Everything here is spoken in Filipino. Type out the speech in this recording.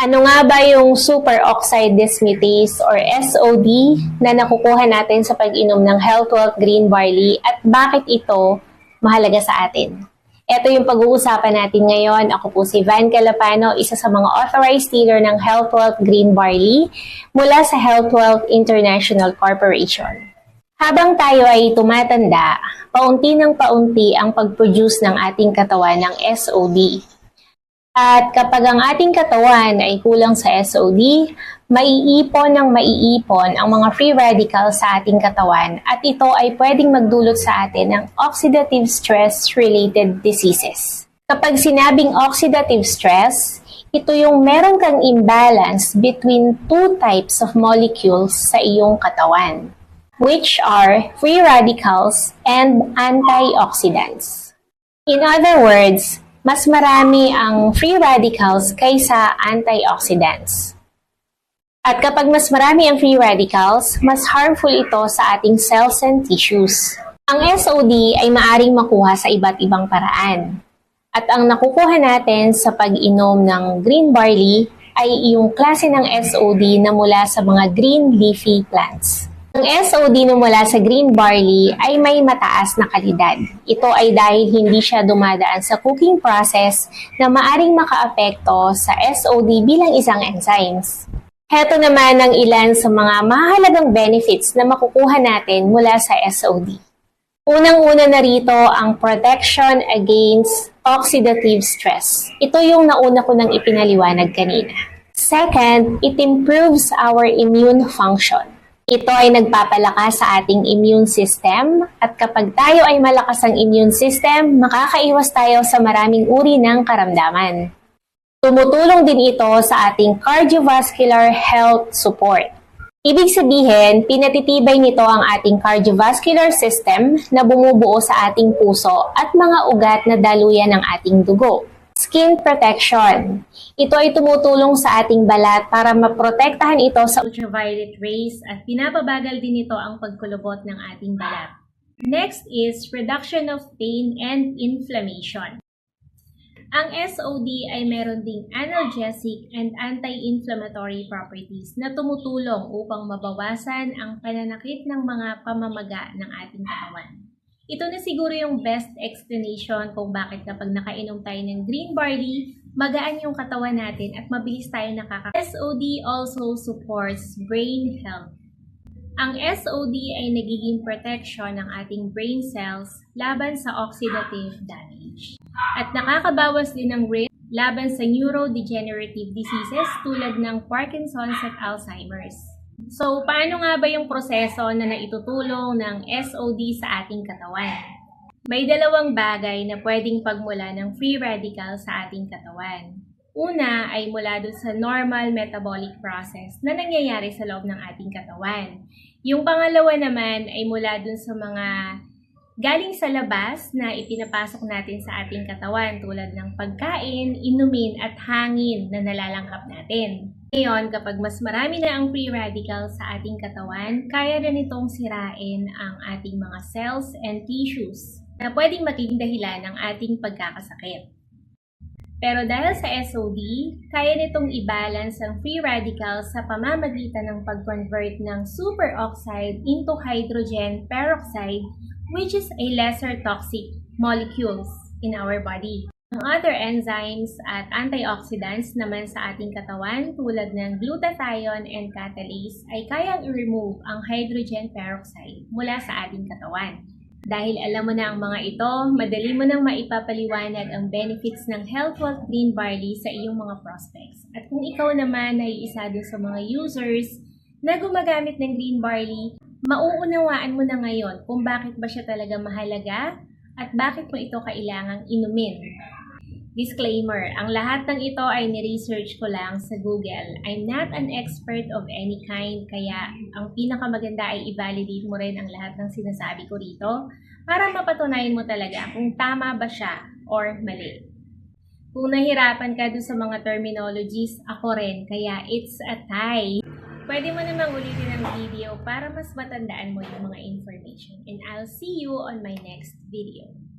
Ano nga ba yung superoxide dismutase or SOD na nakukuha natin sa pag-inom ng Health Wealth Green Barley at bakit ito mahalaga sa atin? Ito yung pag-uusapan natin ngayon. Ako po si Van Calapano, isa sa mga authorized dealer ng Health Wealth Green Barley mula sa Health Wealth International Corporation. Habang tayo ay tumatanda, paunti ng paunti ang pag-produce ng ating katawan ng SOD. At kapag ang ating katawan ay kulang sa SOD, maiipon ang mga free radicals sa ating katawan at ito ay pwedeng magdulot sa atin ng oxidative stress-related diseases. Kapag sinabing oxidative stress, ito yung meron kang imbalance between two types of molecules sa iyong katawan, which are free radicals and antioxidants. In other words, mas marami ang free radicals kaysa antioxidants. At kapag mas marami ang free radicals, mas harmful ito sa ating cells and tissues. Ang SOD ay maaring makuha sa iba't ibang paraan. At ang nakukuha natin sa pag-inom ng green barley ay yung klase ng SOD na mula sa mga green leafy plants. Ang SOD na mula sa green barley ay may mataas na kalidad. Ito ay dahil hindi siya dumadaan sa cooking process na maaring makaapekto sa SOD bilang isang enzymes. Heto naman ang ilan sa mga mahalagang benefits na makukuha natin mula sa SOD. Unang-una na rito ang protection against oxidative stress. Ito yung nauna ko nang ipinaliwanag kanina. Second, it improves our immune function. Ito ay nagpapalakas sa ating immune system at kapag tayo ay malakas ang immune system, makakaiwas tayo sa maraming uri ng karamdaman. Tumutulong din ito sa ating cardiovascular health support. Ibig sabihin, pinatitibay nito ang ating cardiovascular system na bumubuo sa ating puso at mga ugat na daluyan ng ating dugo. Skin protection. Ito ay tumutulong sa ating balat para maprotektahan ito sa ultraviolet rays at pinapabagal din ito ang pagkulubot ng ating balat. Next is reduction of pain and inflammation. Ang SOD ay meron ding analgesic and anti-inflammatory properties na tumutulong upang mabawasan ang pananakit ng mga pamamaga ng ating katawan. Ito na siguro yung best explanation kung bakit kapag nakainom tayo ng green barley, magaan yung katawan natin at mabilis tayo SOD also supports brain health. Ang SOD ay nagiging protection ng ating brain cells laban sa oxidative damage. At nakakabawas din ng risk laban sa neurodegenerative diseases tulad ng Parkinson's at Alzheimer's. So, paano nga ba yung proseso na naitutulong ng SOD sa ating katawan? May dalawang bagay na pwedeng pagmula ng free radical sa ating katawan. Una ay mula dun sa normal metabolic process na nangyayari sa loob ng ating katawan. Yung pangalawa naman ay mula dun sa mga galing sa labas na ipinapasok natin sa ating katawan tulad ng pagkain, inumin at hangin na nalalangkap natin. Ngayon, kapag mas marami na ang free radicals sa ating katawan, kaya na nitong sirain ang ating mga cells and tissues na pwedeng maging dahilan ng ating pagkakasakit. Pero dahil sa SOD, kaya nitong i-balance ang free radicals sa pamamagitan ng pag-convert ng superoxide into hydrogen peroxide, which is a lesser toxic molecules in our body. Ang other enzymes at antioxidants naman sa ating katawan tulad ng glutathione and catalase ay kayang i-remove ang hydrogen peroxide mula sa ating katawan. Dahil alam mo na ang mga ito, madali mo nang maipapaliwanag ang benefits ng Health Wealth Green Barley sa iyong mga prospects. At kung ikaw naman ay isa din sa mga users na gumagamit ng green barley, mauunawaan mo na ngayon kung bakit ba siya talaga mahalaga at bakit mo ito kailangang inumin. Disclaimer, ang lahat ng ito ay ni-research ko lang sa Google. I'm not an expert of any kind, kaya ang pinakamaganda ay i-validate mo rin ang lahat ng sinasabi ko rito para mapatunayan mo talaga kung tama ba siya or mali. Kung nahirapan ka dun sa mga terminologies, ako rin, kaya it's a tie. Pwede mo namang ulitin ang video para mas matandaan mo yung mga information. And I'll see you on my next video.